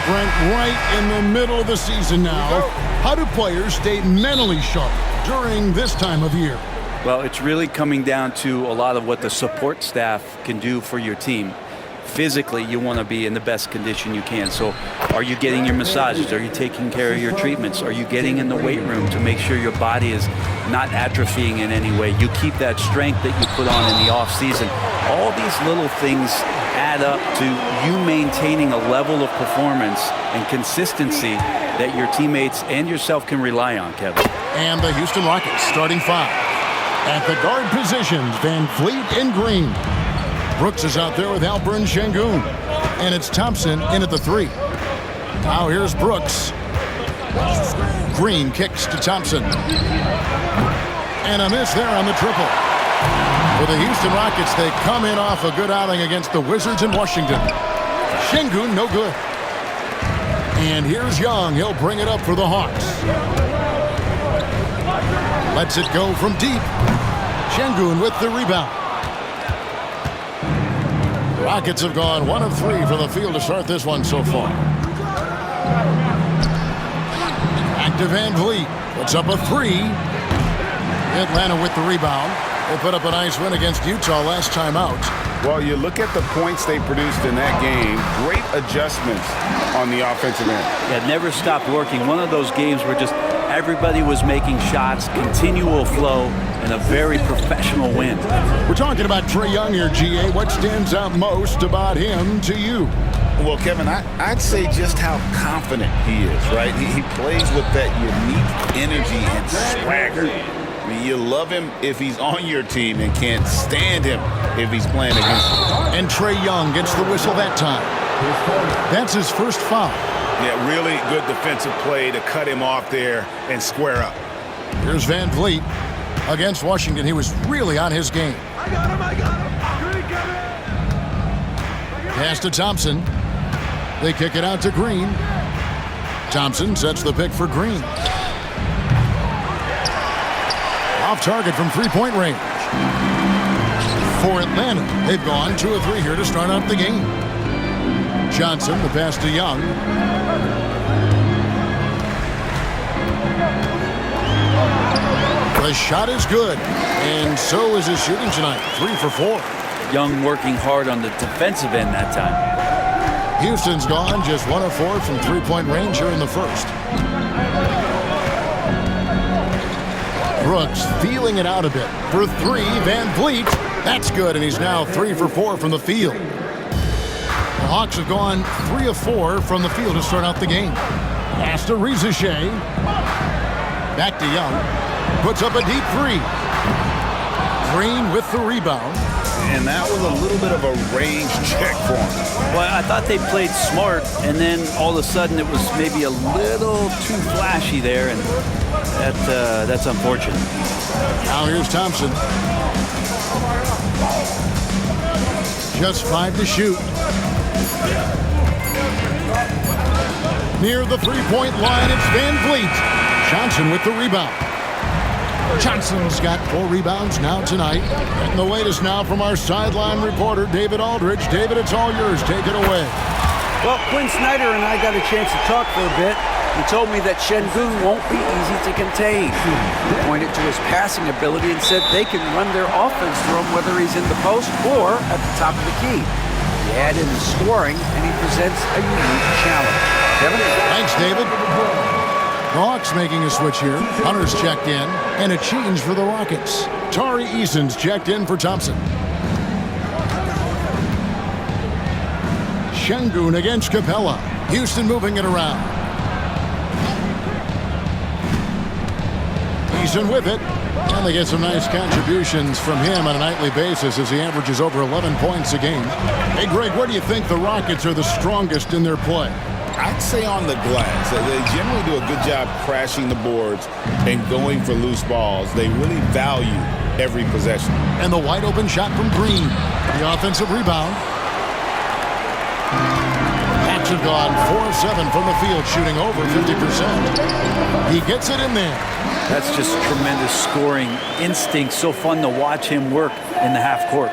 Brent, right in the middle of the season now. How do players stay mentally sharp during this time of year? Well, it's really coming down to a lot of what the support staff can do for your team. Physically, you want to be in the best condition you can. So are you getting your massages? Are you taking care of your treatments? Are you getting in the weight room to make sure your body is not atrophying in any way? You keep that strength that you put on in the off season. All these little things add up to you maintaining a level of performance and consistency that your teammates and yourself can rely on, Kevin. And the Houston Rockets starting five. At the guard positions, Van Vliet and Green. Brooks is out there with Alperen Sengun. And it's Thompson in at the three. Now here's Brooks. Green kicks to Thompson. And a miss there on the triple. For the Houston Rockets, they come in off a good outing against the Wizards in Washington. Sengun, no good. And here's Young. He'll bring it up for the Hawks. Lets it go from deep. Sengun with the rebound. The Rockets have gone 1 of 3 from the field to start this one so far. Back to Van Vliet. Puts up a 3. Atlanta with the rebound. They put up a nice win against Utah last time out. Well, you look at the points they produced in that game. Great adjustments on the offensive end. Yeah, never stopped working. One of those games where just everybody was making shots, continual flow, and a very professional win. We're talking about Trae Young here, GA. What stands out most about him to you? Well, Kevin, I'd say just how confident he is, right? He plays with that unique energy and swagger. I mean, you love him if he's on your team and can't stand him if he's playing against you. And Trae Young gets the whistle that time. That's his first foul. Yeah, really good defensive play to cut him off there and square up. Here's Van Vliet against Washington. He was really on his game. I got him. Pass to Thompson. They kick it out to Green. Thompson sets the pick for Green. Off target from three-point range. For Atlanta, they've gone 2 of 3 here to start out the game. Johnson, the pass to Young. The shot is good, and so is his shooting tonight. 3 for 4. Young working hard on the defensive end that time. Houston's gone just 1 of 4 from three-point range here in the first. Brooks feeling it out a bit. For 3, Van Vliet. That's good, and he's now 3 for 4 from the field. The Hawks have gone 3 of 4 from the field to start out the game. Pass to Rizachet. Back to Young. Puts up a deep 3. Green with the rebound. And that was a little bit of a range check for him. Well, I thought they played smart, and then all of a sudden it was maybe a little too flashy there, and that's unfortunate. Now here's Thompson. Just 5 to shoot. Near the three-point line, it's Van Vliet. Johnson with the rebound. Johnson's got 4 rebounds now tonight. And the latest now from our sideline reporter, David Aldridge. David, it's all yours. Take it away. Well, Quinn Snyder and I got a chance to talk for a bit. He told me that Sengun won't be easy to contain. He pointed to his passing ability and said they can run their offense through him whether he's in the post or at the top of the key. He add in the scoring, and he presents a unique challenge. Kevin? Thanks, David. The Hawks making a switch here. Hunter's checked in, and a change for the Rockets. Tari Eason's checked in for Thompson. Sengun against Capella. Houston moving it around. Eason with it. And they get some nice contributions from him on a nightly basis as he averages over 11 points a game. Hey, Greg, where do you think the Rockets are the strongest in their play? I'd say on the glass. They generally do a good job crashing the boards and going for loose balls. They really value every possession. And the wide open shot from Green. The offensive rebound. Hawks have gone 4 of 7 from the field, shooting over 50%. He gets it in there. That's just tremendous scoring instinct. So fun to watch him work in the half court.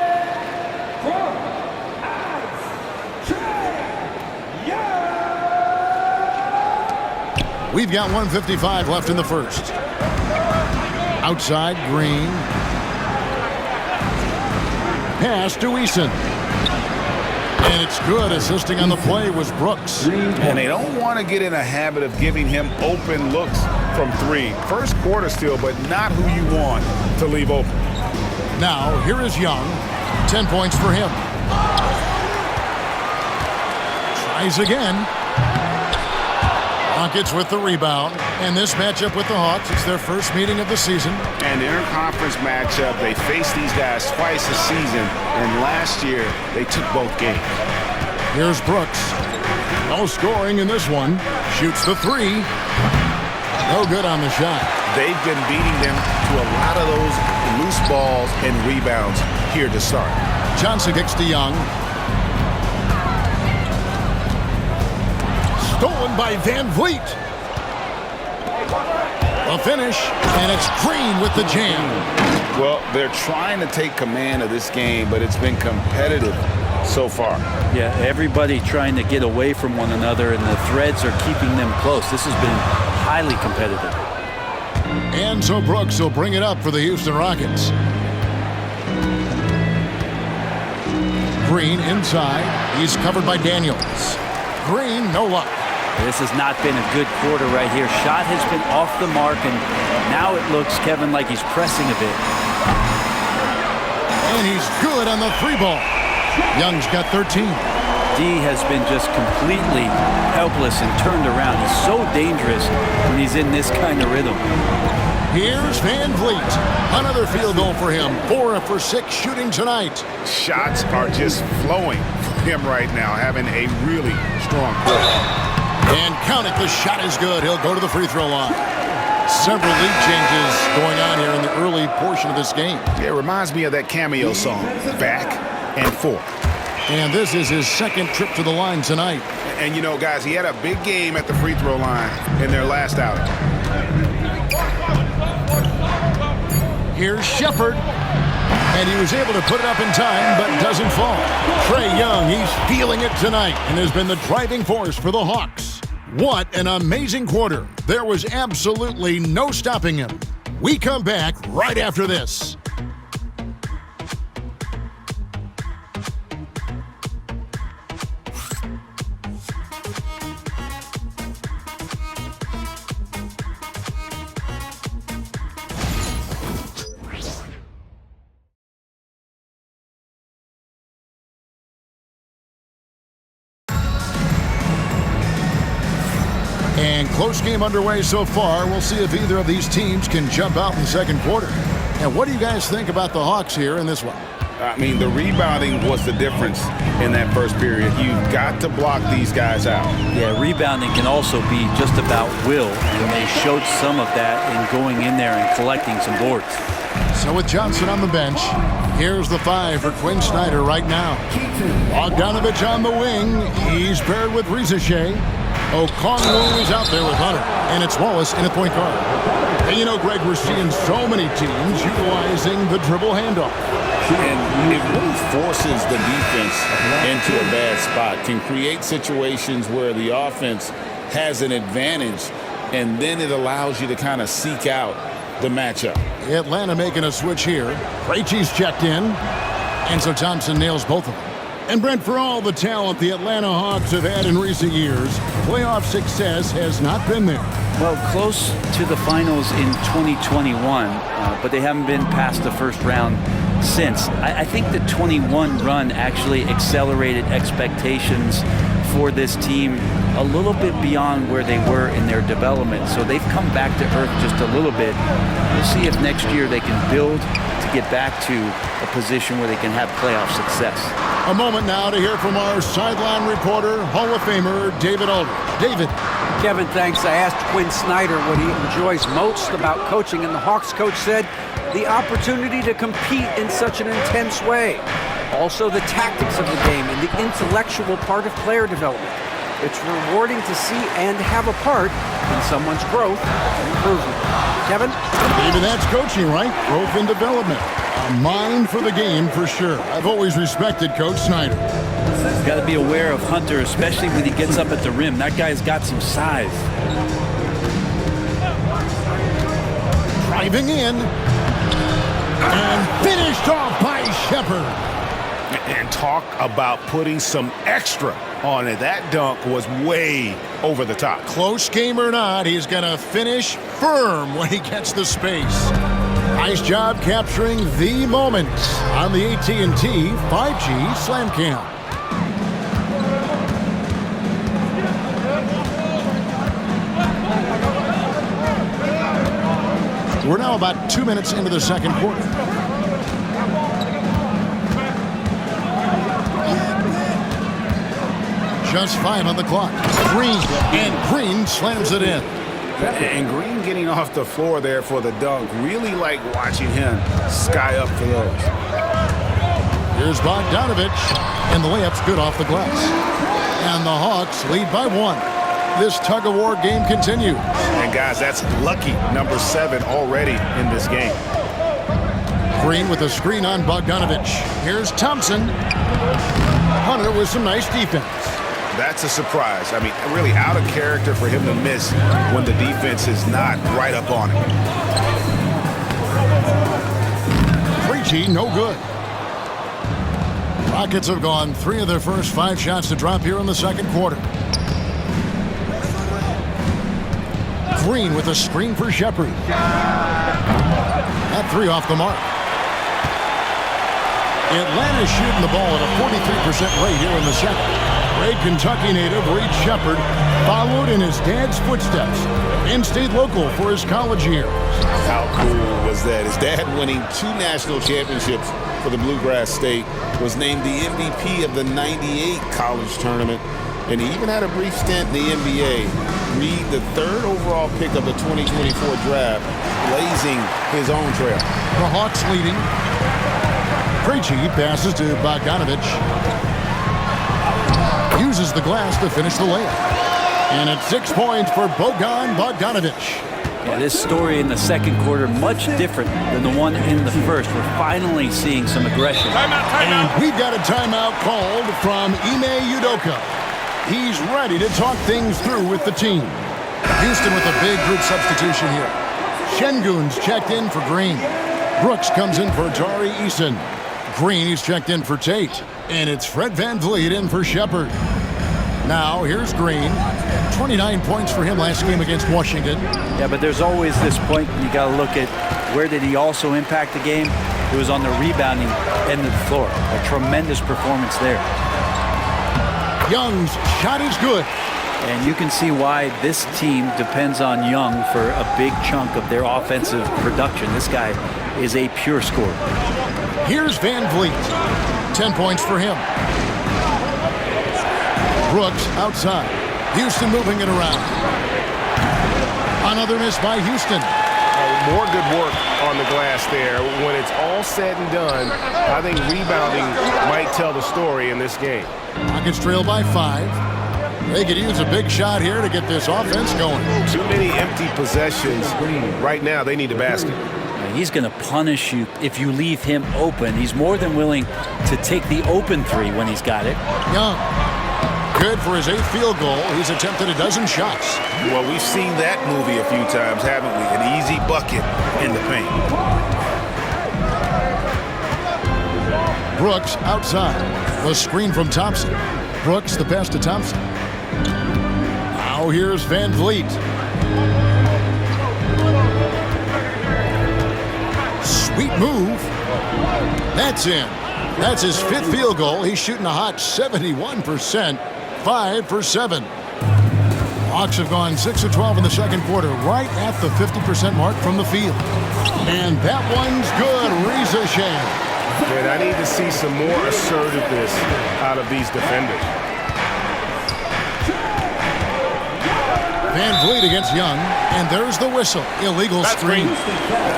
We've got 1:55 left in the first. Outside, Green. Pass to Eason. And it's good. Assisting on the play was Brooks. And they don't want to get in a habit of giving him open looks from three. First quarter still, but not who you want to leave open. Now, here is Young. 10 points for him. Tries again. Rockets with the rebound. And this matchup with the Hawks, it's their first meeting of the season. And the interconference matchup, they faced these guys twice a season. And last year, they took both games. Here's Brooks. No scoring in this one. Shoots the three. No good on the shot. They've been beating them to a lot of those loose balls and rebounds here to start. Johnson kicks to Young. Stolen by Van Vliet. A finish, and it's Green with the jam. Well, they're trying to take command of this game, but it's been competitive so far. Yeah, everybody trying to get away from one another, and the threads are keeping them close. This has been highly competitive. And so Brooks will bring it up for the Houston Rockets. Green inside. He's covered by Daniels. Green, no luck. This has not been a good quarter right here. Shot has been off the mark, and now it looks, Kevin, like he's pressing a bit. And he's good on the three ball. Young's got 13. D has been just completely helpless and turned around. He's so dangerous when he's in this kind of rhythm. Here's Van Vliet. Another field goal for him. 4 for 6 shooting tonight. Shots are just flowing for him right now, having a really strong quarter. And count it, the shot is good. He'll go to the free throw line. Several lead changes going on here in the early portion of this game. Yeah, it reminds me of that Cameo song, Back and Forth. And this is his second trip to the line tonight. And you know, guys, he had a big game at the free throw line in their last outing. Here's Shepard. And he was able to put it up in time, but doesn't fall. Trae Young, he's feeling it tonight and has been the driving force for the Hawks. What an amazing quarter. There was absolutely no stopping him. We come back right after this. And close game underway so far. We'll see if either of these teams can jump out in the second quarter. And what do you guys think about the Hawks here in this one? I mean, the rebounding was the difference in that first period. You've got to block these guys out. Yeah, rebounding can also be just about will, and they showed some of that in going in there and collecting some boards. So with Johnson on the bench, here's the 5 for Quinn Snyder right now. Bogdanovich on the wing. He's paired with Rizachet. Okongwu is out there with Hunter, and it's Wallace in at point guard. And you know, Greg, we're seeing so many teams utilizing the dribble handoff. And it really forces the defense into a bad spot, can create situations where the offense has an advantage, and then it allows you to kind of seek out the matchup. Atlanta making a switch here. Krejci's checked in, and so Thompson nails both of them. And Brent, for all the talent the Atlanta Hawks have had in recent years, playoff success has not been there. Well, close to the finals in 2021, but they haven't been past the first round since. I think the 21 run actually accelerated expectations for this team a little bit beyond where they were in their development. So they've come back to earth just a little bit. We'll see if next year they can build to get back to a position where they can have playoff success. A moment now to hear from our sideline reporter, Hall of Famer David Aldridge. David. Kevin, thanks. I asked Quinn Snyder what he enjoys most about coaching, and the Hawks coach said the opportunity to compete in such an intense way. Also, the tactics of the game and the intellectual part of player development. It's rewarding to see and have a part in someone's growth and improvement. Kevin? David, that's coaching, right? Growth and development. A mind for the game, for sure. I've always respected Coach Snyder. Got to be aware of Hunter, especially when he gets up at the rim. That guy's got some size. Driving in. And finished off by Shepard. And talk about putting some extra on it. That dunk was way over the top. Close game or not, he's going to finish firm when he gets the space. Nice job capturing the moment on the AT&T 5G Slam Cam. We're now about 2 minutes into the second quarter. Just 5 on the clock. Green slams it in. And Green getting off the floor there for the dunk. Really like watching him sky up for those. Here's Bogdanovich, and the layup's good off the glass. And the Hawks lead by 1. This tug-of-war game continues. And guys, that's lucky number 7 already in this game. Green with a screen on Bogdanovich. Here's Thompson. Hunter with some nice defense. That's a surprise. I mean, really out of character for him to miss when the defense is not right up on him. Krejci, no good. Rockets have gone 3 of their first 5 shots to drop here in the second quarter. Green with a screen for Shepard. That 3 off the mark. Atlanta's shooting the ball at a 43% rate here in the second. Great Kentucky native Reed Shepard followed in his dad's footsteps and stayed local for his college years. How cool was that? His dad winning 2 national championships for the Bluegrass State, was named the MVP of the '98 college tournament, and he even had a brief stint in the NBA. Reed, the 3rd overall pick of the 2024 draft, blazing his own trail. The Hawks leading. Krejci passes to Bogdanovich. Uses the glass to finish the layup. And it's 6 points for Bogdanovich. Yeah, this story in the second quarter much different than the one in the first. We're finally seeing some aggression. And we've got a timeout called from Ime Udoka. He's ready to talk things through with the team. Houston with a big group substitution here. Şengün's checked in for Green. Brooks comes in for Tari Eason. Green, he's checked in for Tate. And it's Fred VanVleet in for Shepard. Now, here's Green. 29 points for him last game against Washington. Yeah, but there's always this point you got to look at where did he also impact the game? It was on the rebounding end of the floor. A tremendous performance there. Young's shot is good. And you can see why this team depends on Young for a big chunk of their offensive production. This guy is a pure scorer. Here's VanVleet. 10 points for him. Brooks outside. Houston moving it around. Another miss by Houston. More good work on the glass there. When it's all said and done, I think rebounding might tell the story in this game. Rockets trail by 5. They could use a big shot here to get this offense going. Too many empty possessions. Right now, they need a basket. He's going to punish you if you leave him open. He's more than willing to take the open 3 when he's got it. Young. Good for his 8th field goal. He's attempted a dozen shots. Well, we've seen that movie a few times, haven't we? An easy bucket in the paint. Brooks outside. The screen from Thompson. Brooks the pass to Thompson. Now here's VanVleet. Sweet move. That's in. That's his 5th field goal. He's shooting a hot 71%. 5 for 7. Hawks have gone 6 of 12 in the second quarter, right at the 50% mark from the field. And that one's good. Reza Shane. Man, I need to see some more assertiveness out of these defenders. VanVleet against Young, and there's the whistle. Illegal screen.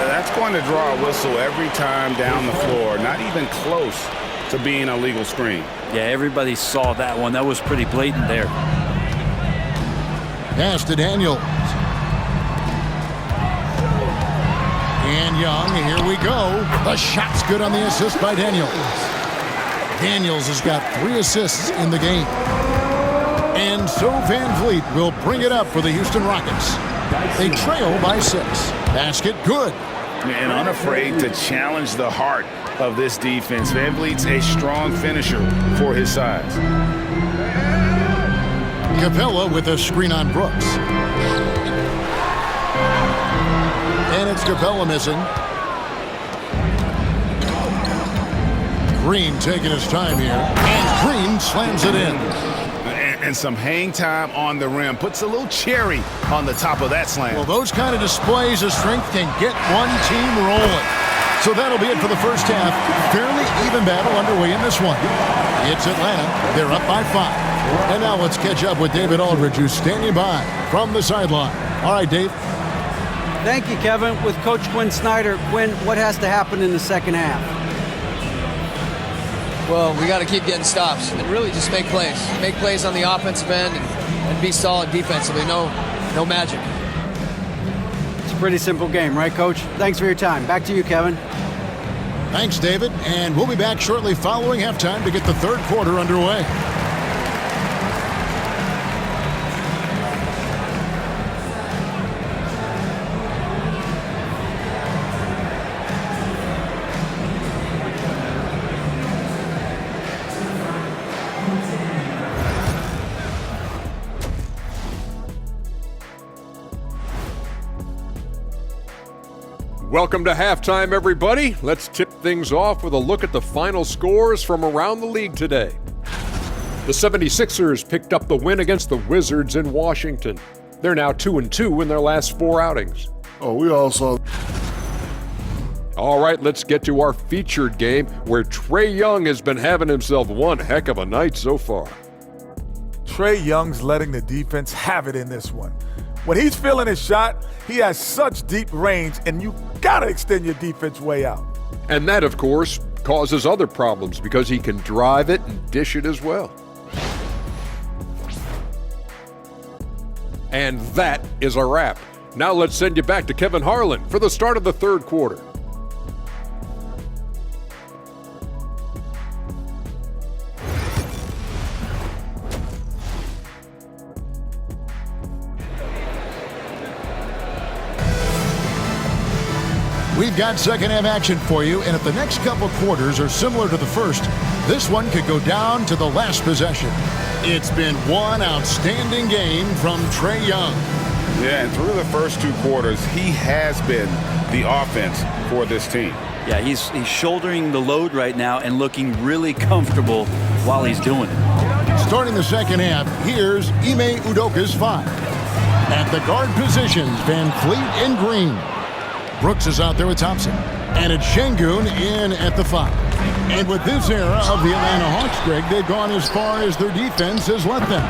That's going to draw a whistle every time down the floor. Not even close to being a legal screen. Yeah, everybody saw that one. That was pretty blatant there. Pass to Daniels. And Young, here we go. The shot's good on the assist by Daniels. Daniels has got 3 assists in the game. And so VanVleet will bring it up for the Houston Rockets. They trail by 6. Basket good. And unafraid to challenge the heart of this defense. VanVleet's a strong finisher for his size. Capella with a screen on Brooks. And it's Capella missing. Green taking his time here. And Green slams it in. And some hang time on the rim. Puts a little cherry on the top of that slam. Well, those kind of displays of strength can get one team rolling. So that'll be it for the first half. Fairly even battle underway in this one. It's Atlanta. They're up by 5. And now let's catch up with David Aldridge, who's standing by from the sideline. All right, Dave. Thank you, Kevin. With Coach Quinn Snyder, Quinn, what has to happen in the second half? Well, we got to keep getting stops and really just make plays. Make plays on the offensive end and be solid defensively. No magic. It's a pretty simple game, right, Coach? Thanks for your time. Back to you, Kevin. Thanks, David. And we'll be back shortly following halftime to get the third quarter underway. Welcome to halftime, everybody. Let's tip things off with a look at the final scores from around the league today. The 76ers picked up the win against the Wizards in Washington. They're now 2-2 in their last 4 outings. We also... All right, let's get to our featured game where Trae Young has been having himself one heck of a night so far. Trae Young's letting the defense have it in this one. When he's feeling his shot, he has such deep range, and you gotta extend your defense way out. And that, of course, causes other problems because he can drive it and dish it as well. And that is a wrap. Now let's send you back to Kevin Harlan for the start of the third quarter. We've got second half action for you, and if the next couple quarters are similar to the first, this one could go down to the last possession. It's been one outstanding game from Trae Young. Yeah, and through the first 2 quarters, he has been the offense for this team. Yeah, he's shouldering the load right now and looking really comfortable while he's doing it. Starting the second half, here's Ime Udoka's 5. At the guard positions, VanVleet and Green. Brooks is out there with Thompson. And it's Şengün in at the 5. And with this era of the Atlanta Hawks, Greg, they've gone as far as their defense has let them.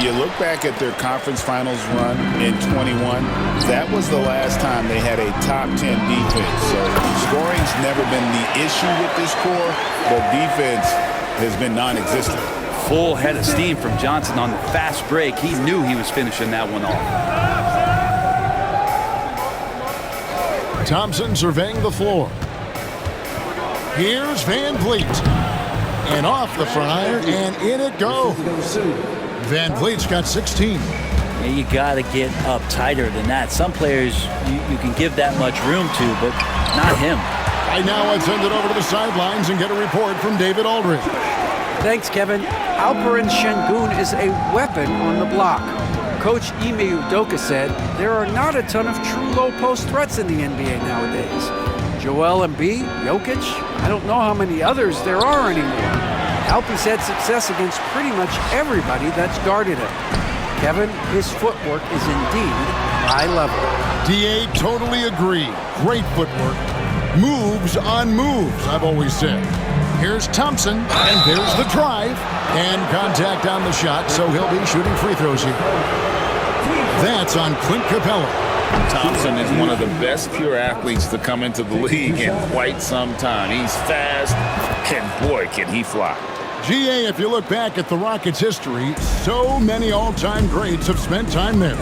You look back at their conference finals run in 21, that was the last time they had a top 10 defense. So scoring's never been the issue with this core, but defense has been non-existent. Full head of steam from Johnson on the fast break. He knew he was finishing that one off. Thompson surveying the floor. Here's VanVleet. And off the front iron, and in it goes. VanVleet's got 16. Yeah, you got to get up tighter than that. Some players you can give that much room to, but not him. Right now, let's send it over to the sidelines and get a report from David Aldridge. Thanks, Kevin. Alperen Şengün is a weapon on the block. Coach Ime Udoka said there are not a ton of true low-post threats in the NBA nowadays. Joel Embiid, Jokic, I don't know how many others there are anymore. Alpy's had success against pretty much everybody that's guarded him. Kevin, his footwork is indeed high level. DA totally agree. Great footwork. Moves on moves, I've always said. Here's Thompson, and there's the drive. And contact on the shot, so he'll be shooting free throws here. That's on Clint Capella. Thompson is one of the best pure athletes to come into the league in quite some time. He's fast, and boy, can he fly. GA, if you look back at the Rockets' history, so many all-time greats have spent time there.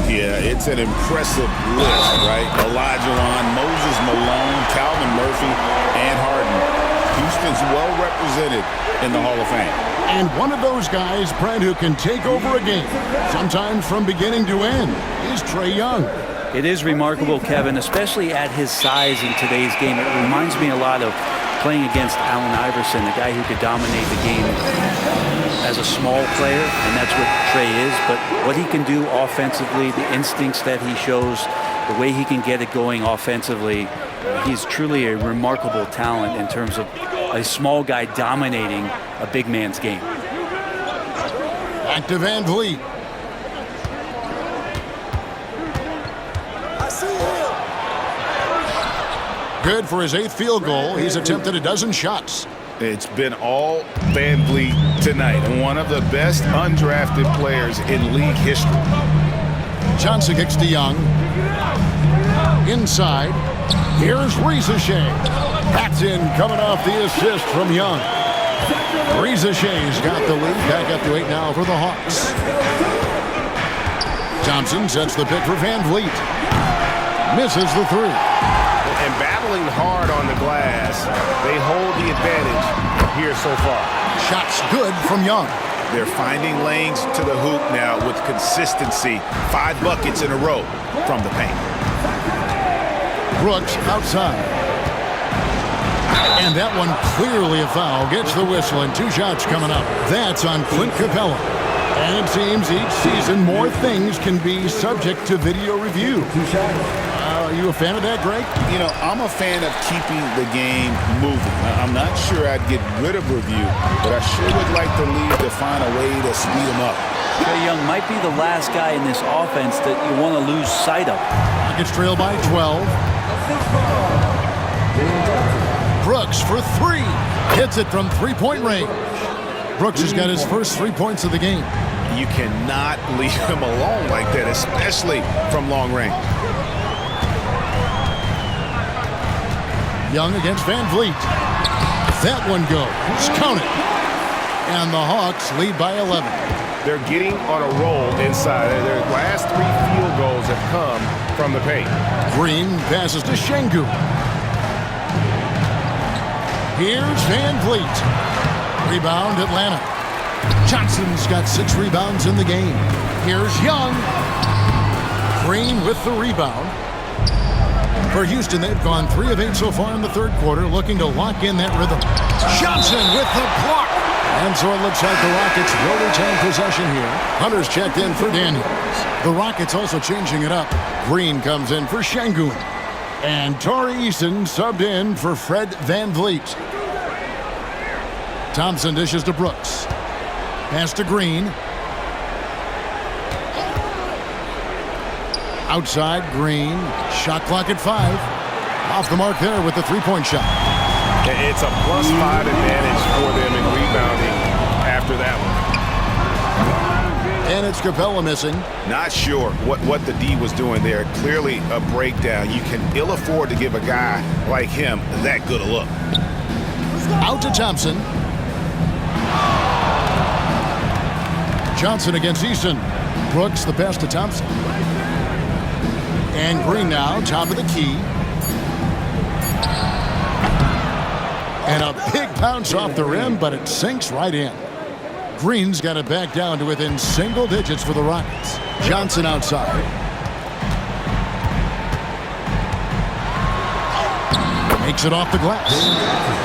Yeah, it's an impressive list, right? Olajuwon, Moses Malone, Calvin Murphy, and Harden. Houston's well represented in the Hall of Fame. And one of those guys, Brent, who can take over a game, sometimes from beginning to end. is Trae Young. It is remarkable, Kevin, especially at his size in today's game. It reminds me a lot of playing against Allen Iverson, the guy who could dominate the game as a small player, and that's what Trae is. But what he can do offensively, the instincts that he shows, the way he can get it going offensively, he's truly a remarkable talent in terms of a small guy dominating a big man's game. Back to Van Vliet. Good for his 8th field goal. He's attempted a dozen shots. It's been all Van Vliet tonight. One of the best undrafted players in league history. Johnson kicks to Young. Inside. Here's Riza-Shea. Paxton coming off the assist from Young. Riza-Shea's got the lead. Back up to 8 now for the Hawks. Thompson sets the pick for Van Vliet. Misses the 3. And battling hard on the glass, they hold the advantage here so far. Shots good from Young. They're finding lanes to the hoop now with consistency. 5 buckets in a row from the paint. Brooks outside. And that one clearly a foul. Gets the whistle and 2 shots coming up. That's on Clint Capella. And it seems each season more things can be subject to video review. Are you a fan of that, Greg? You know, I'm a fan of keeping the game moving. I'm not sure I'd get rid of review, but I sure would like the league to find a way to speed them up. Trae Young might be the last guy in this offense that you want to lose sight of. Rockets trail by 12. Brooks for 3. Hits it from 3-point range. Brooks has got his first 3 points of the game. You cannot leave him alone like that, especially from long range. Young against Van Vliet. That one goes. Count it. And the Hawks lead by 11. They're getting on a roll inside. Their last 3 field goals have come from the paint. Green passes to Şengün. Here's Van Vliet. Rebound Atlanta. Johnson's got 6 rebounds in the game. Here's Young. Green with the rebound. For Houston, they've gone 3 of 8 so far in the 3rd quarter, looking to lock in that rhythm. Johnson with the block. And so it looks like the Rockets will retain possession here. Hunter's checked in for Daniels. The Rockets also changing it up. Green comes in for Şengün. And Tari Eason subbed in for Fred Van Vliet. Thompson dishes to Brooks. Pass to Green. Outside, Green. Shot clock at 5. Off the mark there with the 3-point shot. It's a +5 advantage for them in rebounding after that one. And it's Capella missing. Not sure what the D was doing there. Clearly a breakdown. You can ill afford to give a guy like him that good a look. Out to Thompson. Johnson against Eason. Brooks the pass to Thompson. And Green now, top of the key. And a big bounce off the rim, but it sinks right in. Green's got it back down to within single digits for the Rockets. Johnson outside. Makes it off the glass.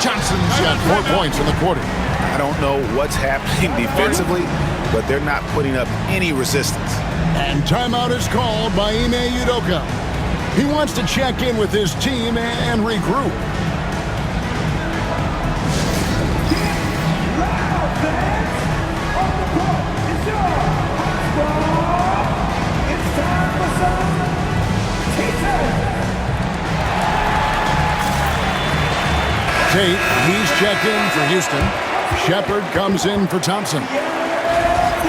Johnson's got 4 points in the quarter. I don't know what's happening defensively, but they're not putting up any resistance. And timeout is called by Ime Udoka. He wants to check in with his team and regroup. Tate, he's checked in for Houston. Shepard comes in for Thompson.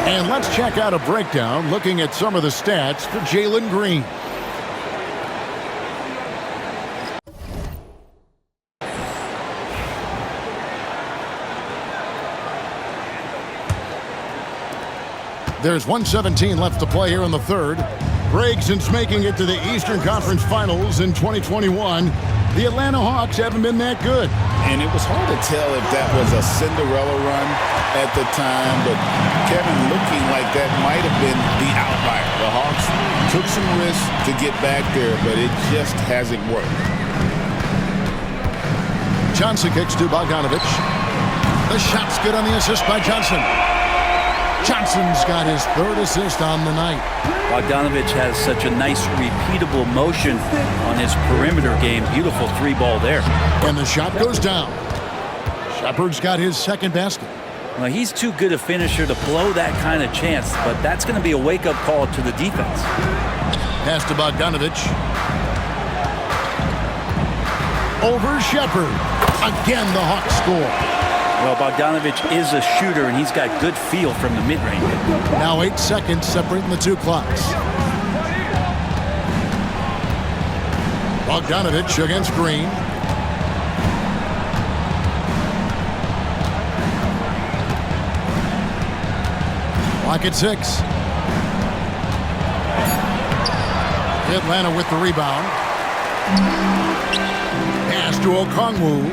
And let's check out a breakdown looking at some of the stats for Jalen Green. There's 1:17 left to play here in the 3rd. Greg, since making it to the Eastern Conference Finals in 2021, the Atlanta Hawks haven't been that good. And it was hard to tell if that was a Cinderella run at the time, but Kevin, looking like that might have been the outlier. The Hawks took some risks to get back there, but it just hasn't worked. Johnson kicks to Bogdanovich. The shot's good on the assist by Johnson. Johnson's got his third assist on the night. Bogdanovich has such a nice, repeatable motion on his perimeter game. Beautiful three ball there. And the shot goes down. Shepard's got his second basket. Well, he's too good a finisher to blow that kind of chance, but that's going to be a wake-up call to the defense. Pass to Bogdanovich. Over Shepard. Again, the Hawks score. Well, Bogdanovich is a shooter, and he's got good feel from the mid-range. Now 8 seconds separating the two clocks. Bogdanovich against Green. Clock at 6. Atlanta with the rebound. Pass to Okongwu.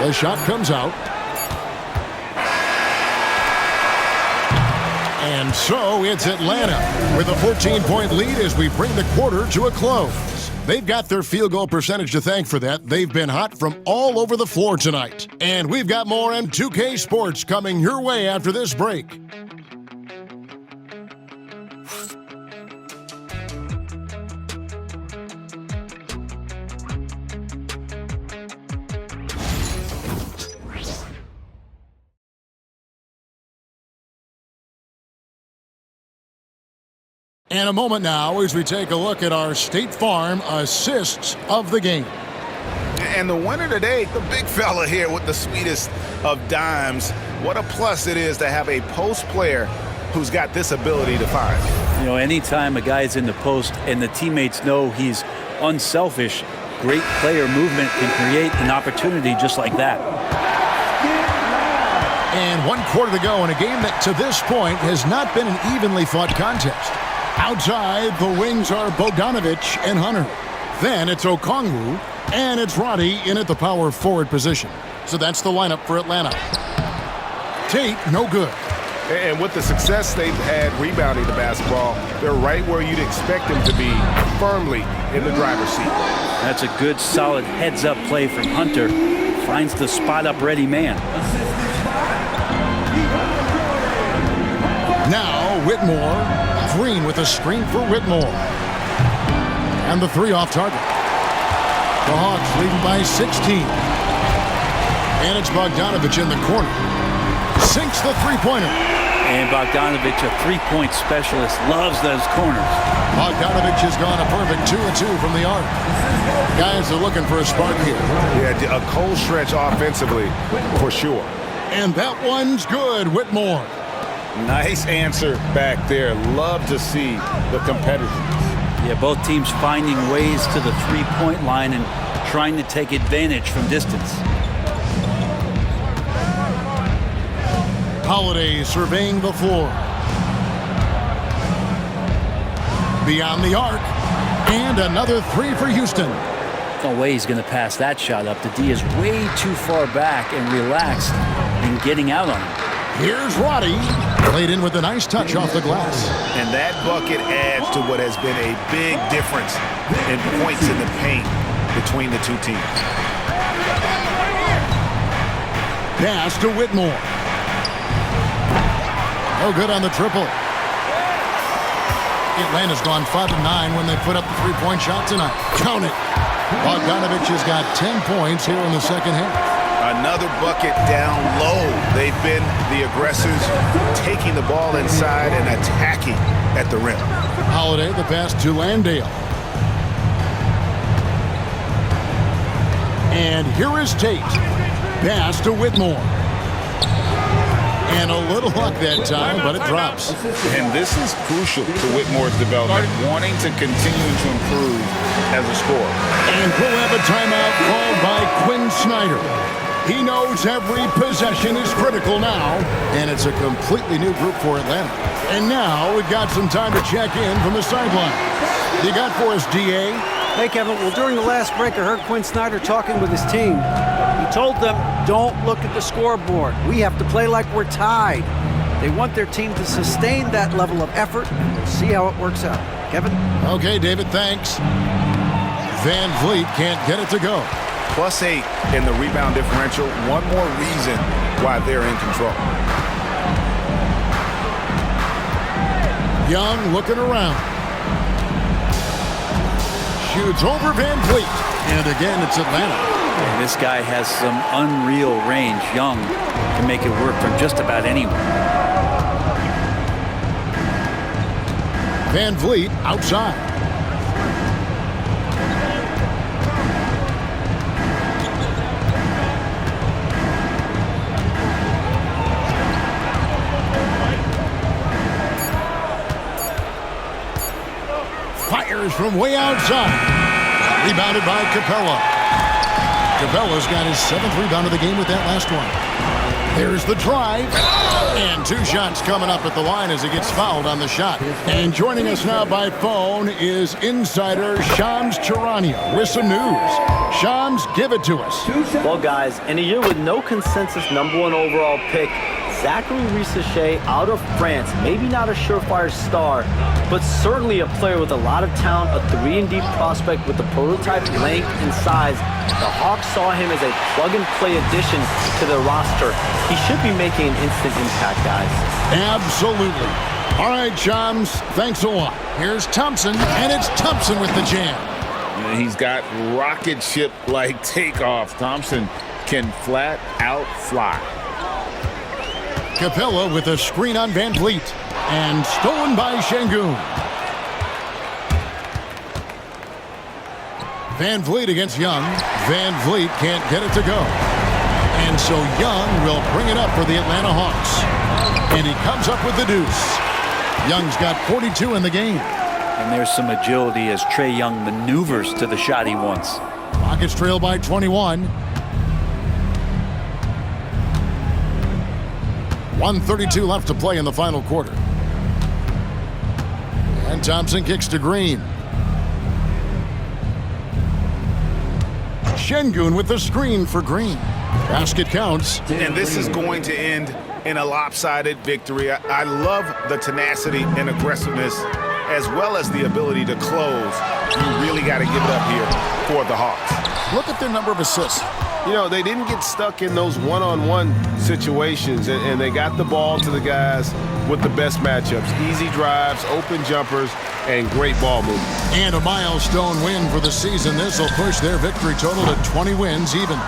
The shot comes out. And so it's Atlanta with a 14-point lead as we bring the quarter to a close. They've got their field goal percentage to thank for that. They've been hot from all over the floor tonight. And we've got more M2K Sports coming your way after this break. And a moment now as we take a look at our State Farm assists of the game. And the winner today, the big fella here with the sweetest of dimes. What a plus it is to have a post player who's got this ability to find. You know, anytime a guy's in the post and the teammates know he's unselfish, great player movement can create an opportunity just like that. And 1 quarter to go in a game that to this point has not been an evenly fought contest. Outside, the wings are Bogdanovich and Hunter. Then it's Okongwu, and it's Roddy in at the power forward position. So that's the lineup for Atlanta. Tate, no good. And with the success they've had rebounding the basketball, they're right where you'd expect them to be, firmly in the driver's seat. That's a good, solid heads-up play from Hunter. Finds the spot-up ready man. Now Whitmore. Green with a screen for Whitmore. And the three off target. The Hawks leading by 16. And it's Bogdanovich in the corner. Sinks the three-pointer. And Bogdanovich, a three-point specialist, loves those corners. Bogdanovich has gone a perfect 2 of 2 from the arc. Guys are looking for a spark here. Yeah, a cold stretch offensively, for sure. And that one's good, Whitmore. Nice answer back there. Love to see the competitors. Yeah, both teams finding ways to the three-point line and trying to take advantage from distance. Holiday surveying the floor. Beyond the arc. And another three for Houston. No way he's going to pass that shot up. The D is way too far back and relaxed in getting out on him. Here's Roddy. Played in with a nice touch off the glass. And that bucket adds to what has been a big difference in points in the paint between the two teams. Pass to Whitmore. No good on the triple. Atlanta's gone 5 of 9 when they put up the three-point shot tonight. Count it. Bogdanovich has got 10 points here in the second half. Another bucket down low. They've been the aggressors, taking the ball inside and attacking at the rim. Holiday, the pass to Landale. And here is Tate. Pass to Whitmore. And a little luck that time, but it drops. And this is crucial to Whitmore's development, wanting to continue to improve as a scorer. And we'll have a timeout called by Quinn Snyder. He knows every possession is critical now, and it's a completely new group for Atlanta. And now we've got some time to check in from the sideline. You got for us, DA? Hey, Kevin. Well, during the last break, I heard Quinn Snyder talking with his team. He told them, don't look at the scoreboard. We have to play like we're tied. They want their team to sustain that level of effort, and we'll see how it works out. Kevin? Okay, David, thanks. Van Vliet can't get it to go. +8 in the rebound differential. One more reason why they're in control. Young looking around. Shoots over Van Vliet. And again, it's Atlanta. And this guy has some unreal range. Young can make it work from just about anywhere. Van Vliet outside. Fires from way outside. Rebounded by Capella. Capella's got his 7th rebound of the game with that last one. There's the drive. And 2 shots coming up at the line as he gets fouled on the shot. And joining us now by phone is insider Shams Charania with some news. Shams, give it to us. Well, guys, in a year with no consensus #1 overall pick, Zachary Risacher out of France, maybe not a surefire star, but certainly a player with a lot of talent, a 3-and-D prospect with the prototype length and size. The Hawks saw him as a plug-and-play addition to their roster. He should be making an instant impact, guys. Absolutely. All right, Shams, thanks a lot. Here's Thompson, and it's Thompson with the jam. He's got rocket ship-like takeoff. Thompson can flat out fly. Capella with a screen on Van Vliet. And stolen by Şengün. Van Vliet against Young. Van Vliet can't get it to go. And so Young will bring it up for the Atlanta Hawks. And he comes up with the deuce. Young's got 42 in the game. And there's some agility as Trae Young maneuvers to the shot he wants. Rockets trail by 21. 1:32 left to play in the final quarter. And Thompson kicks to Green. Şengün with the screen for Green. Basket counts. And this is going to end in a lopsided victory. I love the tenacity and aggressiveness as well as the ability to close. You really got to give it up here for the Hawks. Look at their number of assists. You know, they didn't get stuck in those one-on-one situations, and they got the ball to the guys with the best matchups. Easy drives, open jumpers, and great ball movement. And a milestone win for the season. This will push their victory total to 20 wins even.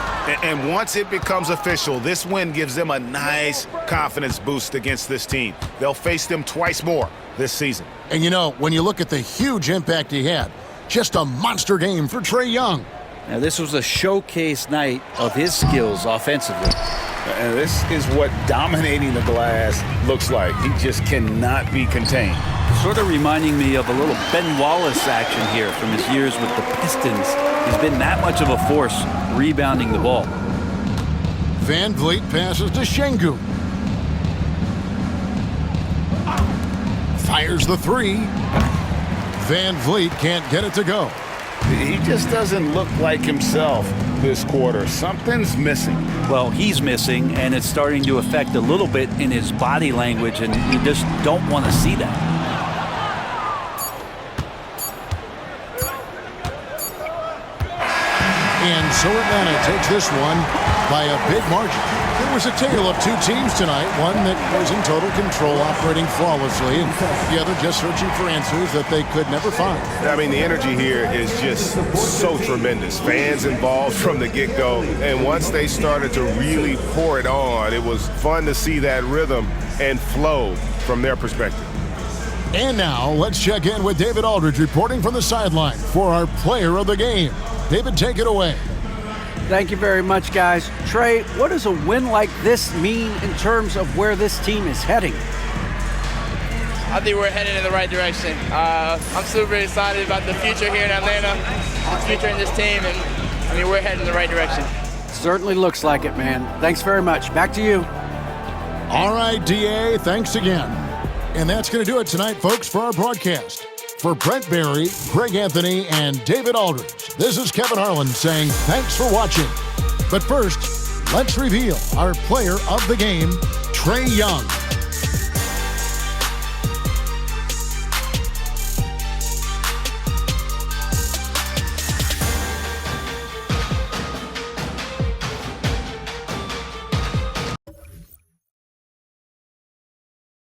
And once it becomes official, this win gives them a nice confidence boost against this team. They'll face them twice more this season. And you know, when you look at the huge impact he had, just a monster game for Trae Young. Now, this was a showcase night of his skills offensively. And this is what dominating the glass looks like. He just cannot be contained. Sort of reminding me of a little Ben Wallace action here from his years with the Pistons. He's been that much of a force rebounding the ball. Van Vliet passes to Şengün. Fires the 3. Van Vliet can't get it to go. He just doesn't look like himself this quarter. Something's missing. Well, he's missing, and it's starting to affect a little bit in his body language, and you just don't want to see that. And so Atlanta takes this one by a big margin. It was a tale of 2 teams tonight, one that was in total control, operating flawlessly, and the other just searching for answers that they could never find. I mean, the energy here is just so tremendous. Fans involved from the get-go, and once they started to really pour it on, it was fun to see that rhythm and flow from their perspective. And now, let's check in with David Aldridge reporting from the sideline for our player of the game. David, take it away. Thank you very much, guys. Trae, what does a win like this mean in terms of where this team is heading? I think we're heading in the right direction. I'm super excited about the future here in Atlanta, the future in this team, and I mean, we're heading in the right direction. Certainly looks like it, man. Thanks very much. Back to you. All right, DA, thanks again. And that's going to do it tonight, folks, for our broadcast. For Brent Barry, Greg Anthony, and David Aldridge, this is Kevin Harlan saying thanks for watching. But first, let's reveal our player of the game, Trae Young.